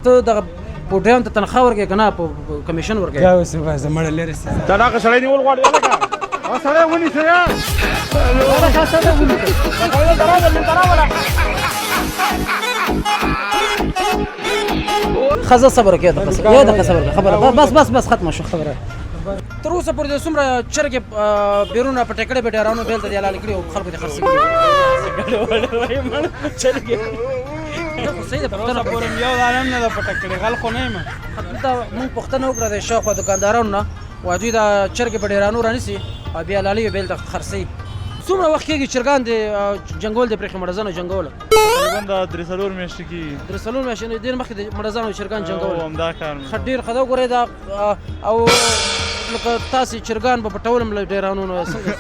ته دغه پوډریان ته تنخواه ورکړې که نه په کمیشن ورکړې؟ دا اوس بس د مړه لرې سي دا دغه سړی نیول غواړي هلکه هغه سړی ونیسه یا ښځه صبر وکړه دقیقه یو دقیقه صبر وکړه خبره بس ختمه شوه خبره. تر اوسه پورې د څومره چرګې بیرونه په ټیکړې په ډیرانو بیل ته دې حلال کړي او خلکو دې خرڅې کړي. صحیح ده پوښتنه پورې یو عالم نه ده پټه کړې غل خو نه یم. دلته مونږ پوښتنه وکړه د شاوخوا دکاندارانو نه وایي دوی دا چرګې په ډیرانو رانیسي او بیا حلالوي بیل ته خرڅوي. څومره وخت کېږي چرګان دې جنګول دې پرېښي مړزانو جنګوله؟ تقریبا دا 3-4 میاشتې کېږي. 3-4 میاشتې ډېر مخکې د مړزانو چرګان جنګول. همدا کار مې ډېر ښه ده. وګورئ دا او لکه تاسې چرګان به پټول هم له ډیرانونو څنګه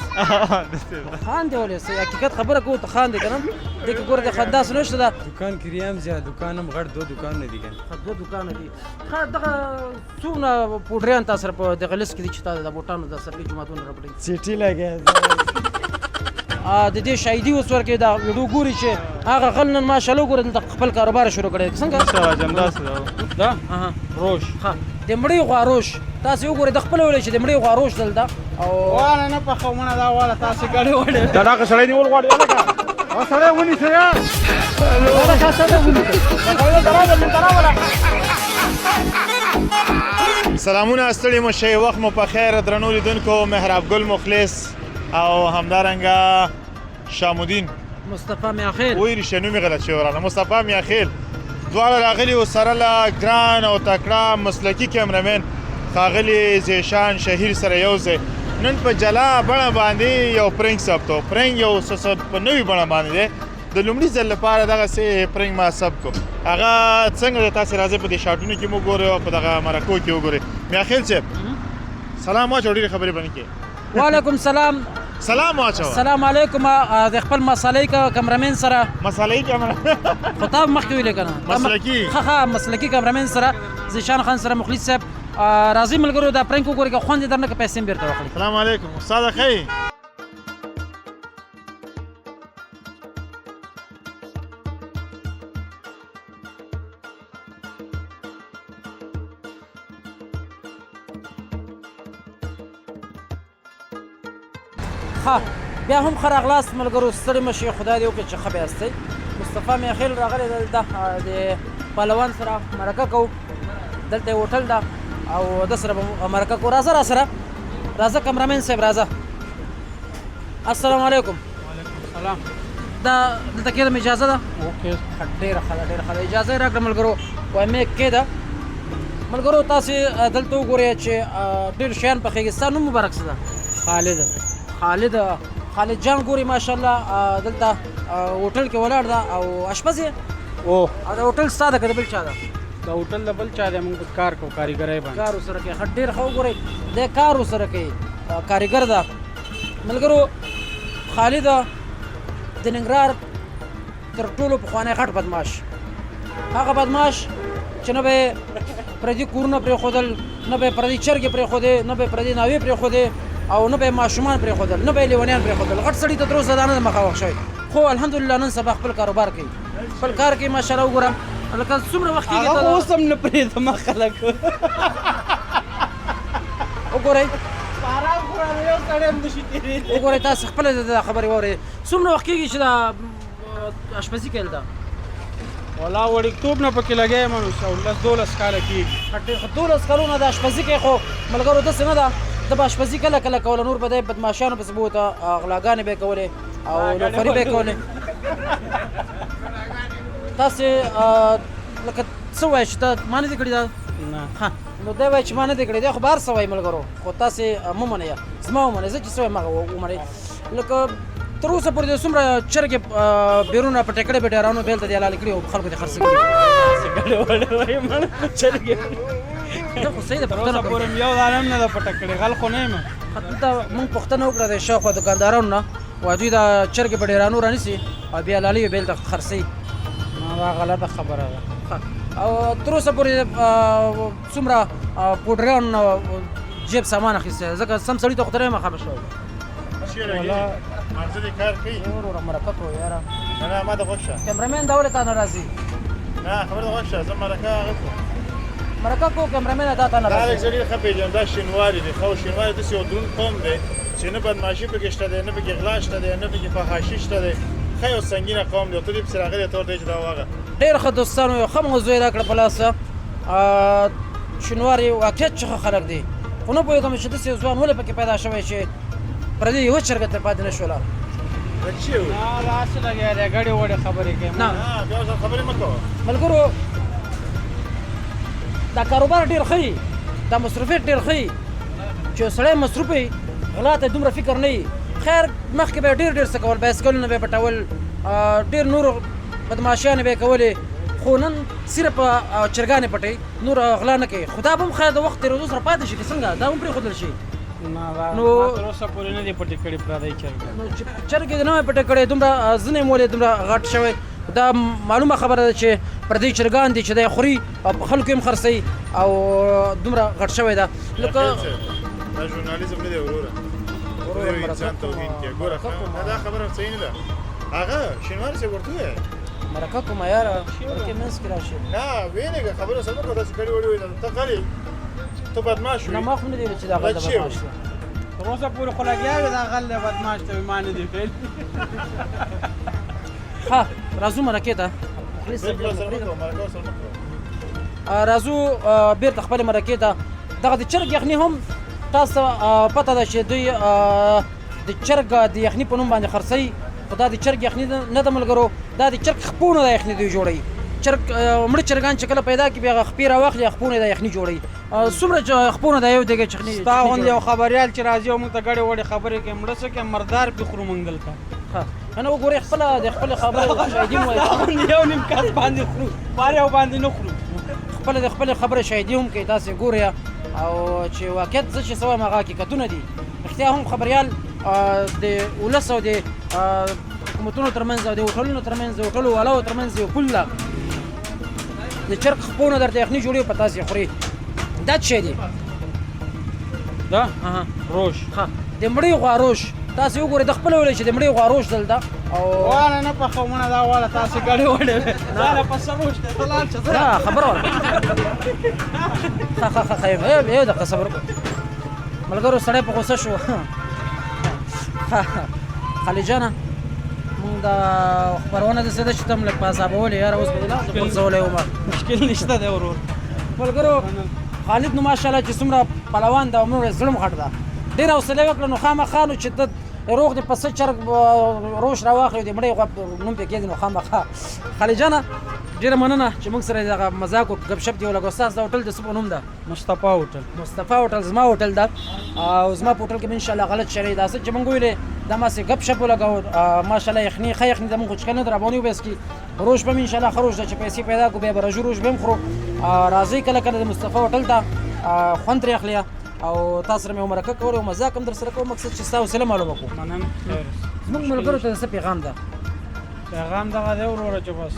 خاندې ولې حقیقت خبره کوو ته خاندې که نه دې کې ګوره د خندا څه نشته ده. دکان کې ریم زیات دکان هم غټ دو دکانونه دي که دوه دکانه دي. ښه دغه څومره پوډریان تا سره په دغه لست کې دي چې تا د بوټانو د سرلي جوماتونه راپټوي؟ سیټي لګیا د دې شاهدي اوس ورکوي دا ویډیو ګوري چې هغه غل نن ماشاءالله وګوره دلته خپل کاروبار شروع کړی څنګه همداسې ده روش. ښه د مړۍ غوا روش تاسې وګورئ د خپله ویلی چې د مړۍ غوا روش دلته او واله نه پخومونه دا واله تاسې ګډې وډې دا دغه سړی نیول غواړي هلکه هغه سړی ونیسه یا سلامونه ستړي مو شئ وخت مو په خیر درنو لیدونکو مهراب ګل مخلص او همدارنګه شامودین مصطفی میاخیل وایي رښتیا نوم یې غلط شوی راغلی مصطفی میاخیل دواړه راغلي و سره له ګران او تکړه مسلکي کیمرمین ښاغلي زیشان شهیر سره یو ځای نن په جلا بڼه باندې یو پرنګ ثبتو پرنګ یو څه په نوې بڼه باندې دی د لومړي ځل لپاره دغسې پرنګ ما ثبت کړو هغه څنګه دی تاسې راځئ په دې شاټونو کې مو ګورئ او په دغه مرکو کې وګورئ میاخیل صاحب سلام واچوه ډېرې خبرې به نه کړې وعلیکم سلام سلام واچوه السلام علیکم د خپل مسالې کمرمین سره مسالې کیمرمین خطاب مخکې ویلې که نه مسلکي ښه مسلکي کمرمین سره زیشان خان سره مخلص صاحب راځئ ملګرو دا پرنګ وګورئ که خوند یې درنه که پیسې هم بېرته واخلي. سلام علیکم استاده ښه ښه بیا هم ښه راغلاست ملګرو ستړي مه شئ خدای دې وکړي چې ښه بیاستئ. مصطفی میاخیل راغلی دلته د پهلوان سره مرکه کوو دلته یې هوټل ده او ده سره به مرکه کوو. راځه را سره راځه کمرمین صاحب راځه. السلام علیکم. سلام دا دلته کېدم اجازه ده؟ اوکې ډېره ښه ده ډېره ښه ده اجازه یې راکړه ملګرو وایم یې کېده. ملګرو تاسې دلته وګورئ چې ډېر شیان پخېږي. ستا نوم مبارک څه ده؟ خالد جان ګوري ماشاءالله دلته هوټل کې ولاړ ده او اشپز یې او دا هوټل ستا ده که د بل چا ده؟ دا هوټل د بل چا دی موږ کار کوو کاریګرۍ باندې کار ورسره کوي. ښه ډېر ښه وګورئ دی کار ورسره کوي کاریګر ده. ملګرو خالد د ننګرهار تر ټولو پخوانی غټ بدماش هغه بدماش چې نه به یې پردي کورونه پرېښودل نه به یې پردي چرګې پرېښودې نه به یې پردي ناوې پرېښودې او نه به یې ماشومان پرېښودل نه به یې لیونیان پرېښودل. غټ سړي ته تر اوسه دا نه ده مخامخ شوی خو الحمدلله نن سبا خپل کاروبار کوي خپل کار کوي ماشاءالله. وګوره لکه څومره وخت کېږي هغه اوس هم نه پرېږدم خلک وګورئ یو سړی هم نشي تېرېدی. وګورئ تاسې خپله د خبرې واورئ څومره وخت کېږي چې دا اشپزي کوي ده؟ ولا وړکتوب نه پکې لګیا یم نو 10-12 کاله کېږي. 12 کلونه د اشپزي کوي خو ملګرو داسې نه ده د به اشپزي کله کله کوله نور به دی بدماشانو پسې به ورته غلاګانې به یې کولې او لوفري به یې کولې. تاسې لکه څه وایي چې تا ما نه دي کړي دا؟ نه ها نو دی وایي چې ما نه دي کړي دی خو به هر څه وایي ملګرو خو تاسې مه منئ زما ومنئ زه چې څه وایم هغه ومنئ. لکه تر اوسه پورې د څومره چرګې بیرونه په ټیکړې په ډیرانو بیل ته دې حلال کړي او خلکو دې خرڅې کړي؟ خو صحیح ده پوښتنه پورې یو عالم نه ده پټه کړې غل خو نه یم. دلته مونږ پوښتنه وکړه د شاوخوا دکاندارانو نه وایي دوی دا چرګې په ډیرانو رانیسي او بیا حلالوي بیل ته خرڅوي. دا غلطه خبره ده. او تر اوسه پورې څومره پوډریان جیب سامان اخیستی ځکه سم سړي ته خو تر مخامه شوی مانځه دې کار کوي وروره مرکه کوو یاره نه ما ته خوښ شه کیمرمین دا ولې تا نه راځي نه خبره ده غوښه زه مرکه هغه کوم مرکه کو کیمرامین دا ته نه دا رسي. لږ ډېر ښه پېژنم دا شینواري دی خو شینواري داسې یو دروند قوم دی چې نه بدماشي پکې شته دی نه پکې غلا شته دی نه پکې فحاشي شته دی ښه یو سنګینه قوم دی او ته دې پسې راغلی ته ورته چې دا واغه ډېر ښه دوستانو یو ښه موضوع یې راکړه په لاسه شینوار واقعیت څخه خلک دي خو نه پوهېږم چې داسې یو ځوان ولې پکې پیدا شوی چې پردې یوه چرګه ترې پاتې نه شوله دا څه وي نه داسې لګیا دی ګډې وړې خبرې کوي نه بیا ورسره خبرې مه کوه ملګرو دا کاروبار ډېر ښه وي دا مصروفیت ډېر ښه وي چې یو سړی مصروف وي غلا ته دومره فکر نه وي خیر مخکې به یې ډېر څه کول بایسکلونه به یې پټول ډېر نور بدماشیانې به یې کولې خو نن صرف چرګانې پټوي نور غلا نه کوي خو دا به هم خیر د وخت تېرېدو سره پاتې شي که څنګه دا هم پرېښودل شي نه دا نو ما تر اوسه پورې نه دي پټې کړي پردی چرګ نو چې چرګې د نه پټه کړې دومره ځینې مول یې دومره غټ شوی دا معلومه خبره ده چې پردي چرګان دي چې دی خوري او په خلکو یې هم خرڅوي او دومره غټ شوی ده لکه دا ژورنالیزم نه دی وروره ورور انسان توهین کوي ګوره دا خبره صحیح نه ده هغه شینواري صاحب ورته ووایه مرکه کومه یاره ورکې منځ کې راشي نه ویلېږه خبره سمه کړه داسې کړي وړي وي ته غلې ته بدماش وي نه ما خو نه دی ویلي چې دا غل د بدماش دی تر اوسه پورې خو لګیا وي دا غل دی بدماش ته ما نه دي ویلي ښه راځو مرکې ته بالکل سره مه کوه مرکه ورسره مه کوه راځو بېرته خپلې مرکې ته دغه د چرګ یخني هم تاسو ته پته ده چې دوی د چرګ د یخني په نوم باندې خرڅوي خو دا د چرګ یخني نه ده ملګرو دا د چرګ خپونه د یخني دوی جوړوي چرګ مړه چرګان چې کله پیدا کړي بیا هغه خپې راواخلي خپونه د یخني جوړوي څومره چې خپونه د یو دغه چخني ستا غوندې یو خبریال چې راځي او موږ ته ګډې وړې خبرې کوي مړه څه کوي مردار پې خورو منګل کا انا وګورې خپله د خپلې خبرې شاهدي هم وایي یو نیم کاس باندې خورو بار یو باندې نه خورو خپله د خپلې خبرې شاهدي هم کوي تاسې ګورئ او چې واقعیت څه چې څه وایم هغه حقیقتونه دي رښتیا هم خبریال د ولس او د حکومتونو ترمنځ او د هوټلونو ترمنځ د هوټلو والاو ترمنځ یو پل ده د چرګ خپونه درته یخني جوړوي په تاسې خوري دا څه شی دی دا روش ښه د مړۍ غوا روش تاسې وګورئ د خپله ویلئ چې د مړۍ غوا روش دلته او واله نه پخومونه دا واله تاسې ګډې وړې واله په سروش دی ته لاړ شه دا خبره وکړه ښه یو دقیقه صبر وکړه ملګرو سړی په غوسه شو خلیجانه مونږ دا خپرونه داسې ده چې ته هم لږ په عذابولې یاره اوس به دې لاس غورځولی ومه مشکل نشته دی ورور ملګرو خالد نو ماشاءالله چې څومره پهلوان ده او مړ زړه م غټ ده ډېره حوصله یې وکړه نو خامخا نو چې ته روغ دې پسه چرګ روش راواخلي د مړۍ غوا نوم پرې کېږدي نو خامخا خالجانه ډېره مننه چې موږ سره دغه مذاق وکړو ګپ شپ دې ولګو ستاسو د هوټل د څه په نوم ده مصطفی هوټل مصطفی هوټل زما هوټل ده او زما په هوټل کې به انشاءالله غلط شری دا څه چې موږ ویلې دا ماسې ګپ شپ ولګو ماشاءالله یخني ښه یخني د موږ خو چې کله نه درابونی وبس کې روش به مې انشاءالله ښه روش ده چې پیسې پیدا کړو بیا به رژو روش به هم خورو راځئ کله کله د مصطفی هوټل ته خوند ترې اخلي او تاسو سره مې مرکه کول او مذاق هم در سره کوم مقصد چې ستا حوصله معلومه کړو مننه خیر زموږ ملګرو ته د څه پیغام ده پیغام دغه دی وروره چې بس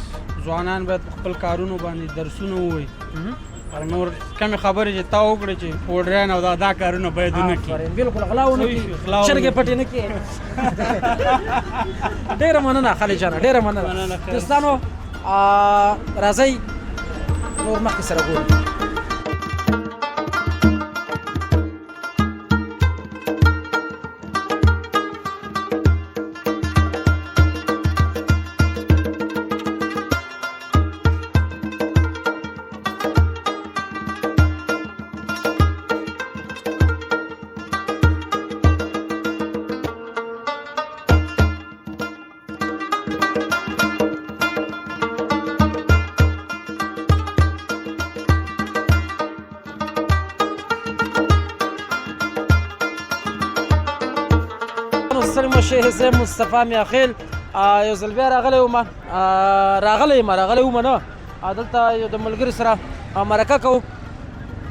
ځوانان باید په خپل کارونو باندې درسونه ووایي او نور کمې خبرې چې تا وکړې چې پوډریان او دا کارونه باید ونه کړي بالکل غلا ونه کړي چرګې پټې نه کړي ډېره مننه خلیجانه ډېره مننه دوستانو راځئ نور مخکې سره ګورو زه مصطفی میاخیل یو ځل بیا راغلی وم نه دلته یو د ملګري سره مرکه کوو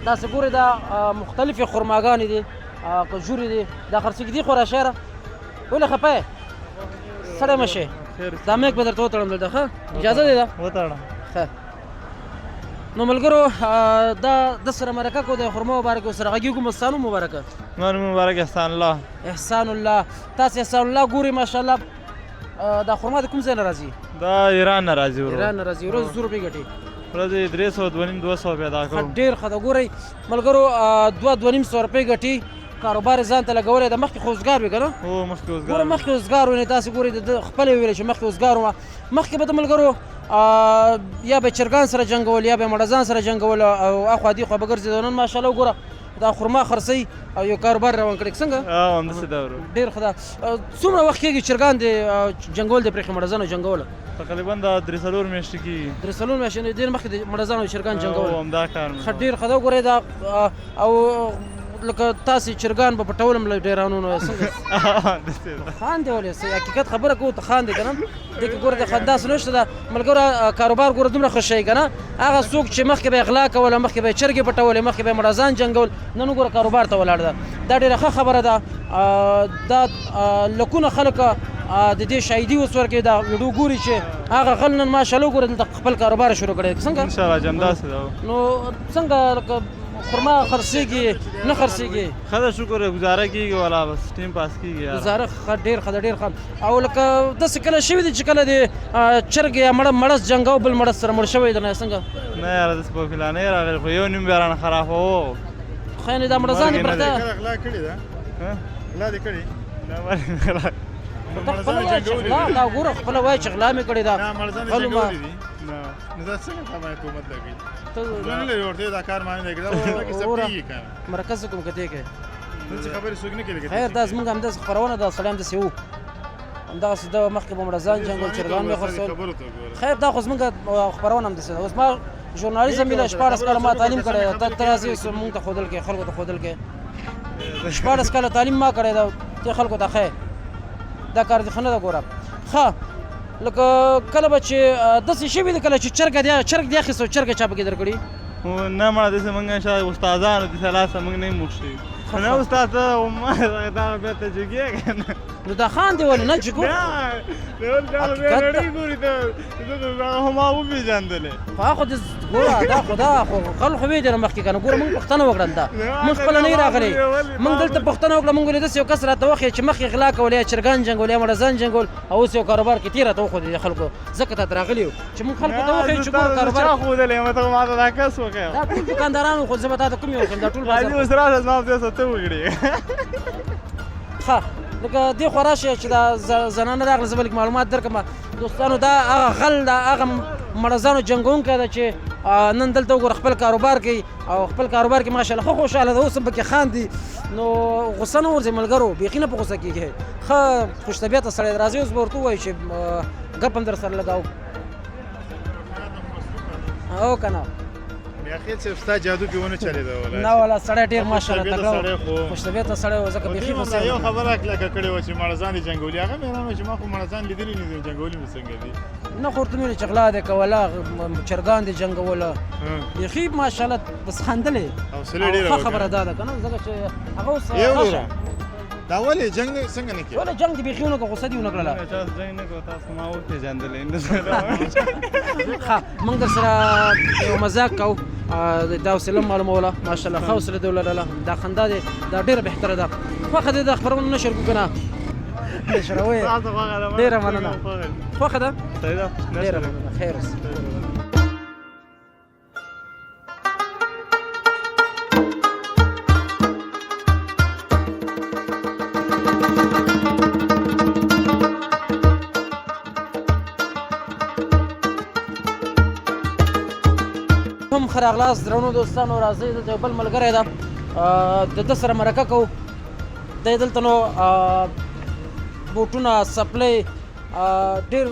تاسې ګورئ دا مختلفې خرماګانې دي کجورې دي دا خرڅېږدي خو راشه یاره ولې خفه یې سړی مه شې دا میک به درته وتړم دلته ښه اجازه دی ده وتړه ښه نو ملګرو دا د سره مرکه کوو د خرما مبارکه ورسره غږېږو مستانو مبارکه زما نوم مبارک احسان الله احسان الله تاسې احسان الله ګورئ ماشاءالله دا خرما د کوم ځای نه راځي دا ایران نه راځي ورو ایران نه راځي ورځ 200 روپۍ ګټي ورځې 300 200 پیدا کوم ډېر ښه ده ګورئ ملګرو 200 روپۍ ګټي کاروبار ځان ته لګولی د مخکې خو اوزګار وي که نه هو مخکې ګوره اوسګار مخکې اوزګار ونې تاسې ګورئ د خپله ویلی چې مخکې اوزګار وه مخکې به د ملګرو یا به چرګان سره جنګول یا به مړزان سره جنګول او اخوا دېخوا به ګرځېدو نن ماشاءالله وګوره دا خرما خرڅوي او یو کاروبار روان کړی څنګه همداسې ده ورو ډېر ښه ده څومره وخت کېږي چرګان د جنګول د پرېښې مړزانو جنګوله تقریبا دا 3 میاشتې کېږي 3 میاشتې ډېر مخکې د مړزانو چرګان جنګول همدا کار مې ښه ډېر ښه ده وګورئ دا او لکه تاسې چرګان به پټول هم له ډېرانو څنګه خاندې ولې حقیقت خبره کوو ته خاندې که نه دې کې ګوره د داسې نشته ده ملګرو کاروبار ګوره دومره ښه شی که نه هغه څوک چې مخکې به یې غلا کوله مخکې به یې چرګې پټولې مخکې به یې مړزان جنګول نن وګوره کاروبار ته ولاړ ده دا ډېره ښه خبره ده دا لکونه خلک د دې شاهدي اوس ورکوي دا ویډیو ګوري چې هغه غل نن ماشاءالله وګوره دلته خپل کاروبار شروع کړی څنګه انشاءالله همداسې ده نو څنګه لکه خرما خرڅېږي نه خرڅېږي ښه ده شکر ګزاره کېږي والا بس ټیم پاس کېږي یار ګزاره ډېر ښه ده ډېر ښه او لکه داسې کله شوي دي چې کله د چرګ یا مړز جنګ او بل مړز سره مړ شوی دی نه څنګه نه یاره داسې په فلانۍ راغلی خو یو نیم بیا رانه خرابوو خو یعنې دا مړزان دي پرته غلا کړې ده غلا دې کړې نه ولې غلا ته خپله وایه چې غلا دا ګوره خپله وایه چې غلا مې کړې ده نه مړزان دې جنګولي دي نو دا څنګه خبره حکومت لګي نه لري ورته دا کار معنی دی دا ورته سپیږي کنه مرکز کوم کته کې نو څه خبرې څوک نه کوي خیر دا زمونږ همداسې خپرونه ده سړی همداسې وو همدغسې ده مخکې به مړزان جنګول چرګان مې خرڅول خیر دا خو زمونږ خپرونه همداسې ده اوس ما ژورنالیزم مې له 14 کاله ما تعلیم کړی ده ته راځې اوس مونږ ته ښودل کې خلکو ته ښودل کې 14 کاله تعلیم ما کړی ده ته خلکو ته ښیې دا کار دې ښه نه ده ګوره ښه لکه کله به چې داسې شوي دي کله چې چرګ دې اخیستی چرګ یې چا پکې درکړي نه مړه داسې مونږ شاید استادانو داسې لاسه مونږ نه یې موږ شوي نه استاد ته دا بیا ته جګې که نه نو دا خاندې ولې نه چې خو ما وپېژندلې خو هغه خو دې ګوره دا خو دا خو غل خو ویې دی نه مخکې که نه ګوره مونږ پوښتنه وکړل دا مونږ خپله نه یې راغلی مونږ دلته پوښتنه وکړه مونږ ویلې داسې یو کس راته وښیه چې مخکې غلا کول یا چرګان جنګول یا مړزان جنګول او اوس یو کاروبار کې تېر راته وښودې خلکو ځکه ته راغلي یو چې مونږ خلکو ته وښیو چې ګوره کاروبار چا ښودلی یم ته ما ته دا کس وښیه دا ټول دوکاندارانو خو زه به تا ته کوم یې وښیم دا ټول راځي اوس راشه زما په دې ته وکړې ښه لکه دې خوا راشئ چې دا زنانه راغله زه به لږ معلومات درکړم دوستانو دا هغه غل دا هغه مړزانو جنګونکی ده چې نن دلته وګوره خپل کاروبار کوي او خپل کاروبار کې ماشاءالله ښه خوشحاله ده اوس هم پکې خاندي نو غصه نه ورځي ملګرو بیخي نه په غوسه کېږي ښه خوش طبیعته سړی دی راځئ اوس به ورته ووایو چې ګپ هم در سره لګاو او که نه اخیر صرف ستا جادو کې ونه چلېده ولا نه والا سړی ډېر ماشاءالله تکړه و خوش طبیعته سړی و ځکه بیخي غوسه یو خبره کلکه کړې وه چې مړزان دې جنګولي هغه مې حیران و چې ما خو مړزان لیدلي نه دي جنګولي مې څنګه دي نه خو ورته مې ویل چې غلا دې کوله چرګان دې جنګوله بیخي ماشاءالله بس خندلې حوصله ډېره ښه خبره دا ده که نه ځکه چې هغه اوس دا ولې جنګ څنګه نه کېږي ولې جنګ دې بیخي ونه کړه غوسه دې ونه کړله چا جنګ نه کړو تاسو ما وپېژندلې ښه موږ در سره یو مذاق کوو دا حوصله معلوموله ماشاءالله ښه حوصله دې ولرله دا خندا دې دا ډېره بهتره ده خوښه دې د خپرونو نشر کړو که نه نشروې ډېره مننه خوښه ده ډېره مننه خیر اوسه هم ښه راغلاست درنو دوستانو راځئ دلته یو بل ملګری ده د ده سره مرکه کوو دی دلته نو بوټونه سپلی ډېر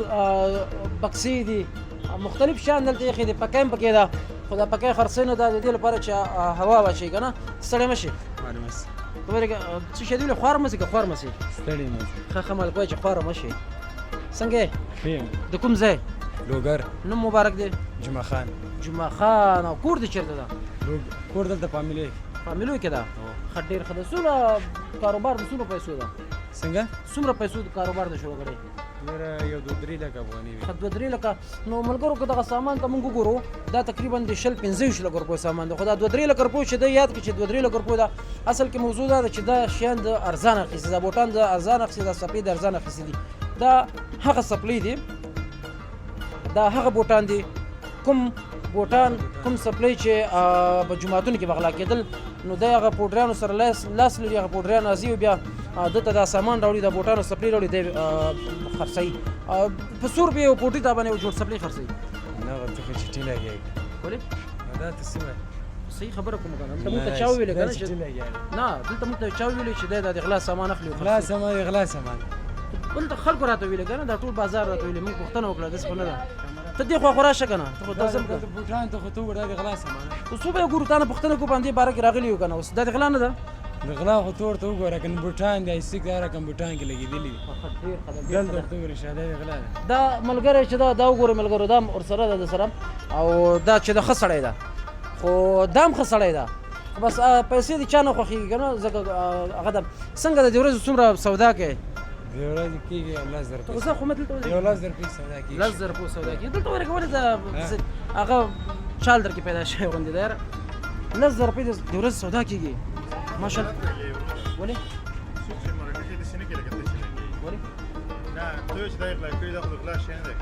بکسې دي مختلف شیان دلته ایښي دي پکی هم پکې ده خو دا پکی خرڅوي نه دا د دې لپاره چې هوا واچوي که نه ستړی مه شي څه شی دي ولې خوار مه سي که خوار مه سي ښه ښه مالک وایي چې خواره مه شي څنګه یې د کوم ځای لوګر نوم مبارک دی جمعه خان جمعه خان او کور دې چېرته ده کور دلته فامیلي فامیلو کې ده ښه ډېر ښه ده څومره کاروبار د څومره پیسو ده څنګه څومره پیسو د کاروبار د شروع کړی یو 2-3 لکه افغاني وي ښه 2-3 لکه نو ملګرو که دغه سامان ته موږ وګورو دا تقریبا د 15 لکه روپیو سامان ده خو دا 2-3 لکه روپیو چې ده یاد کړي چې 2-3 لکه روپیو ده اصل کې موضوع دا ده چې دا شیان د ارزان اخیستي دا بوټان د ارزان اخیستي دا سپلې د ارزان اخیستي دي دا هغه سپلې دي دا هغه بوټان دي کوم سپلای چې په جوماتونو کې بغلا کېدل نو د هغه پوډرانو سره لاس لري هغه پوډران راځي بیا دته دا سامان راوړي د بوټانو سپلای راوړي د خرڅي په 100 روپیه یو پوټي ته باندې جوړ سپلای خرڅي نه ته خو چټي لګي ولې دا ته سمه صحیح خبره کوم کنه ته مونږ ته چا ویل کنه چې نه دلته مونږ ته چا ویل چې د غلا سامان اخلي غلا سامان بل ته خلکو راته ویل کنه دا ټول بازار راته ویل موږ پوښتنه وکړه داس خو نه ده ته دې خو راشه کنه ته خو تاسو بوټان ته خو ته وړه غلا سامان اوسو به ګورو تا نه پوښتنه کو باندې بار کې راغلی یو کنه اوس دا غلا نه ده د غلا خو تور ته وګوره کنه بوټان دی سیک دار کوم بوټان کې لګېدلی ګل درته وګوره شاده غلا دا ملګری چې دا وګوره ملګرو دا اور سره د سره او دا چې د خسړې ده خو دام خسړې ده بس پیسې دي چانه خوخي کنه زګه هغه د څنګه د ورځې څومره سودا کې دی ورځې کېږي الله زر په اوسه خو مې دلته یو لاس در په سودا کېږي لاس زر په سودا کې دلته ورګه ولې دا هغه چال در کې پیدا شوی غوندې ده لاس زر په د ورځې سودا کېږي ماشاءالله ولې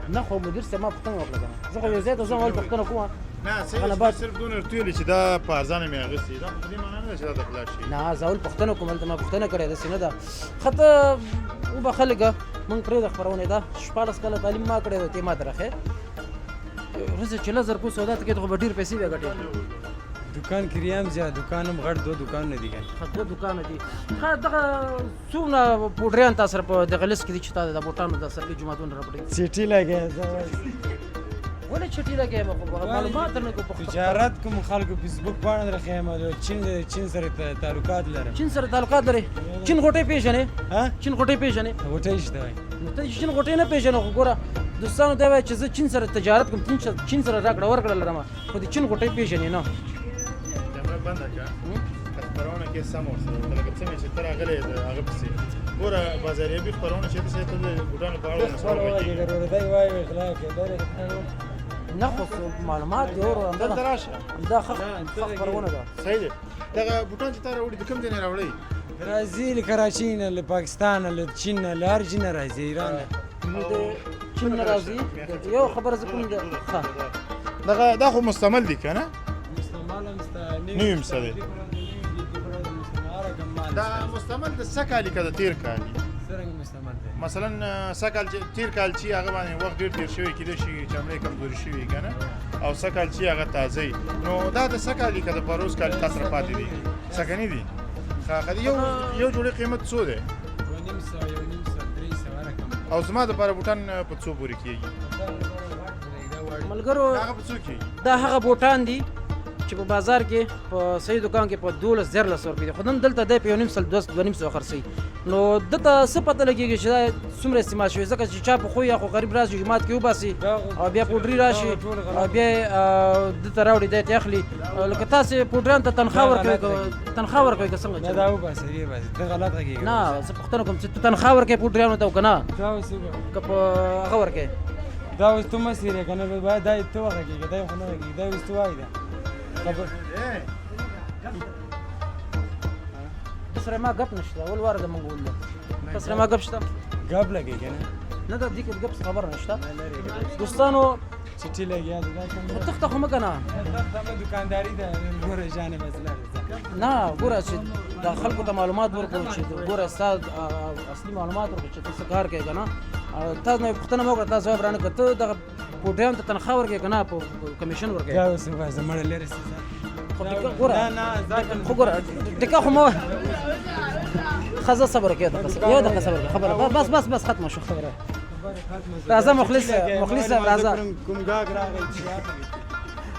نه خو مدیر سره ما پوښتنه وکړه زه خو یو ځای ته ځم ول پوښتنه کوم نه صرف دونه ارتویل چې دا په ارزانه مې اغوستي دا په دې معنی نه ده چې دا د غلا شي نه زاول پوښتنه کوم ته ما پوښتنه کړې ده سینه ده خطه وبخلګه مونږ پرې د خبرونه ده 14 کاله تعلیم ما کړې ده ته ما درخه ورځ چې لزر په سودا ته کې خو ډیر پیسې به ګټې دکان کریام زیات دکانم غړ دو دکان نه دي کنه خو دکان دي خا دغه څومره پوډریان تاسو په دغه لیست کې چې تاسو د بوټانو د سرګي جمعهتون راپړي چټي لګي ولې چټي لګي معلومات نه کو تجارت کوم خلکو فیسبوک باندې راخېم چین سره تعلقات لري چین سره تعلقات لري چین غټي پیژنې ها چین غټي پیژنې غټي شته نو ته چین غټي نه پیژنې خو ګوره دوستانو دا وایي چې زه چین سره تجارت کوم چین سره راکړه ورکړه لرم خو د چین غټي پیژنې نه بنده کا خبرونه کې سم اوسه لکه څنګه چې تر غلې هغه پسې ګوره بازاري به خبرونه چې څه ته ګډانو په اړه مسوال وایي ورته وایي اخلاق کېدل نه خو معلومات دی اور دا راشه دا خبرونه ده صحیح ده دا بوټان چې تر وړي د کوم ځای نه راوړي راځي له کراچي نه له پاکستان نه له چین نه له هر ځای نه راځي ایران نه نو د چین نه راځي یو خبره زکوم ده دا خو مستعمل دي کنه نوی مستعمل دا مستعمل د سکالی کده تیر کالی څنګه مستعمل دی مثلا سکال تیر کال چې هغه باندې وخت ډیر تیر شوی کېده شي چمړې کمزوري شوی کنه او سکال چې هغه تازه نو دا د سکالی کده پروز کال تاسو پاتې دي سکنی دي خاخدي یو جوړه قیمت څو ده 300 او زما د پر بوټان په څو پورې کیږي ملګرو هغه په څو کیږي دا هغه بوټان دي چې په بازار کې په صحیح دکان کې په 12,000 روپۍ خو نن دلته د په 2.5 خرڅي نو دته څه پته لګیږي چې دا څومره استعمال شوی ځکه چې چا په خو یا خو غریب راځي جماعت کې وباسي او بیا پوډري راشي او بیا دته راوړي د اخلي لکه تاسو پوډران ته تنخواه ورکوي څنګه دا وباسي وباسي دا غلط راګي نه زه پوښتنه کوم چې تنخواه ورکوي پوډریانو ته کنه دا وسوبه که په هغه ورکوي دا اوس ته مسیره کنه به دا ته وګورې دا خو نه راګي دا اوس ته وای دا خبر سره ما غپ نشته اول واره د منګول ده سره ما غپ شته غپ لګي کنه نه دا دې کې غپ خبر نشته دوستانو چټي لګي دا کوم تخته خو مکنه دا دکانداري ده ګوره جانه مسله نه ګوره چې د خلکو ته معلومات ورکړو چې ګوره استاد اصلي معلومات ورکړو چې تاسو کار کوي کنه تاسو نه پوښتنه مو کړه تاسو ورانه کته د پوډیان ته تنخواه ورکړي کنه په کمیشن ورکړي دا اوس به زمړ لري خو ګوره نه خو ګوره دغه خو مو خزه صبر کې ده یو دغه صبر خبره بس ختمه شو خبره راځه مخلص راځه کوم غاګ راغی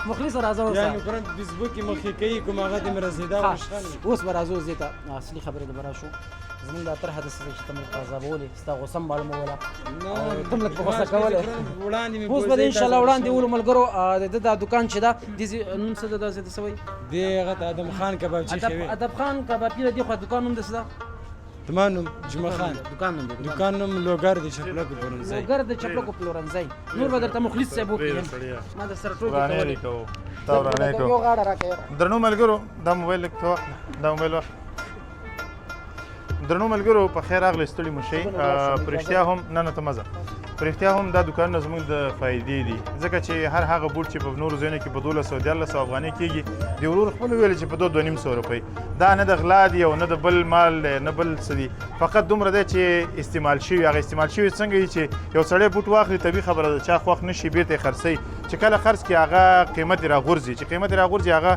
مخلص راځه اوس یعنی قرآن فیسبوک کې مخې کوي کوم هغه د مرزیدا وشخن اوس برازو زیته اصلي خبره ده برا شو زمون دا تر حدث چې تم قزابولې ستا غوسم معلومه تم لك غوسه کوله وړاندې اوس به ان شاء الله وړاندې ول ملګرو د دکان چې دا د نوم څه ده څه سوي دی هغه ادم خان کبابچی خوي ادب خان کبابچی دی خو دکان نوم ده تمام جمعه خان دکان نوم لوګر د چپلکو پلورنځي لوګر د چپلکو پلورنځي نور به درته مخلص صاحب وکړي ما در سره ټوکی کوو تا ورانه کوو یو غاړه راکې درنو ملګرو دا موبایل لیکته دا موبایل وخت درنو ملګرو په خیر راغلی ستړي مو شئ په رښتیا هم نن ته مزه په رښتیا هم دا دوکانونه زموږ د فایدې دي ځکه چې هر هغه بوټ چې په نورو ځایونو کې په 1200 افغانۍ کېږي د ورور خپل ویل چې په 200 روپۍ دا نه د غلا دی او نه د بل مال نه بل څه دي فقط دومره دی چې استعمال شوي هغه استعمال شوي څنګه وي چې یو سړی بوټ واخلي طبیعي خبره ده چا خوښ نه شي بېرته یې خرڅوي چې کله خرڅ کړي هغه قیمت یې راغورځي چې قیمت یې راغورځي هغه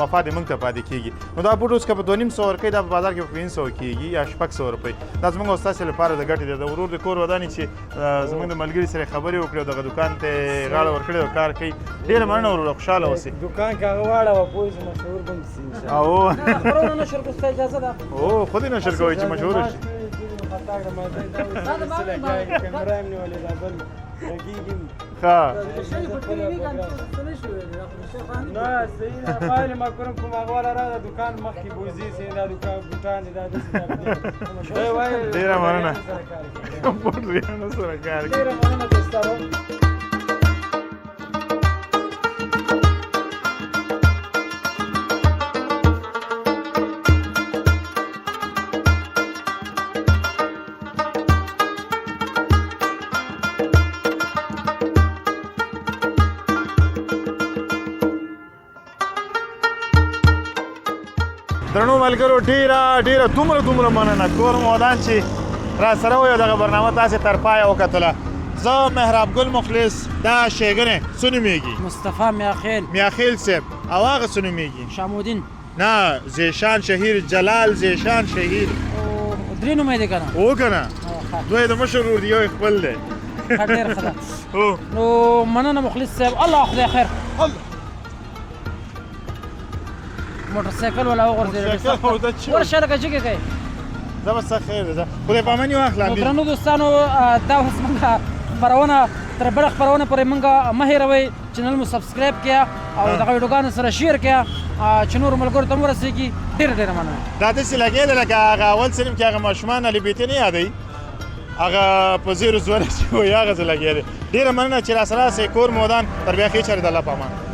مفاد یې موږ ته پاتې کېږي نو دا بوټ اوس که په 250 ورکوي دا په بازار کې په 500 کېږي یا 600 روپۍ دا زموږ او ستاسې لپاره د ګټې دی د ورور د کور ودانې چې زموږ د ملګري سره خبرې وکړې او دغه دوکان ته یې غاړه ورکړې او کار کوي ډېره مننه وروره خوشحاله اوسئ دکان که هغه واړوه پوه شو مشهور به هم شي انشاءالله او خبرونه نشر کو ستا اجازه ده او خود یې نشر کوئ چې مشهور شي خطا کړم کیمره هم نیولې ده بل لګېږي هم ښه نه صحیح ده پایلې ما کوم کوم هغه والا راغله دوکان مخکې بوزي سي دا دوکان بوټان دي دا داسې دی وایي ډېره مننه بوټریانو سره کار کوي ډېره مننه دوستا درنو ملګرو ډېره دومره مننه کور مودان چې را سره وي او دغه برنامه تاسې تر پایه وکتله زه مهراب ګل مخلص دا ښېګڼې څه نومېږي مصطفی میاخیل صاحب او هغه څه نومېږي شامودین نه زیشان شهیر جلال زیشان شهیر درې نومې دي که نه هو که نه دوی د مشر ورور دی یو یې خپل دی ډېر ښه ده هو نو مننه مخلص صاحب الله خدای خیر موټرسایکل والا وغورځېد ورشه لکه جګې کوي زه به څه خیر ده خدای په امان یې واخله درنو دوستانو دا اوس موږ خپرونه تر بله خپرونه پورې موږ مه هېروئ چینل مو سبسکرایب کړه او دغه ویډیوګانو سره شیر کړه چې نورو ملګرو ته هم ورسېږي ډېره مننه دا داسې لګېده لکه هغه اول صنف کې هغه ماشومان علي بیتې نه یادوي هغه په زیرو زوره چې وایي هغه څه لګېدی ډېره مننه چې راسره راسئ کور مودان تر بیا ښې چارې د الله په امان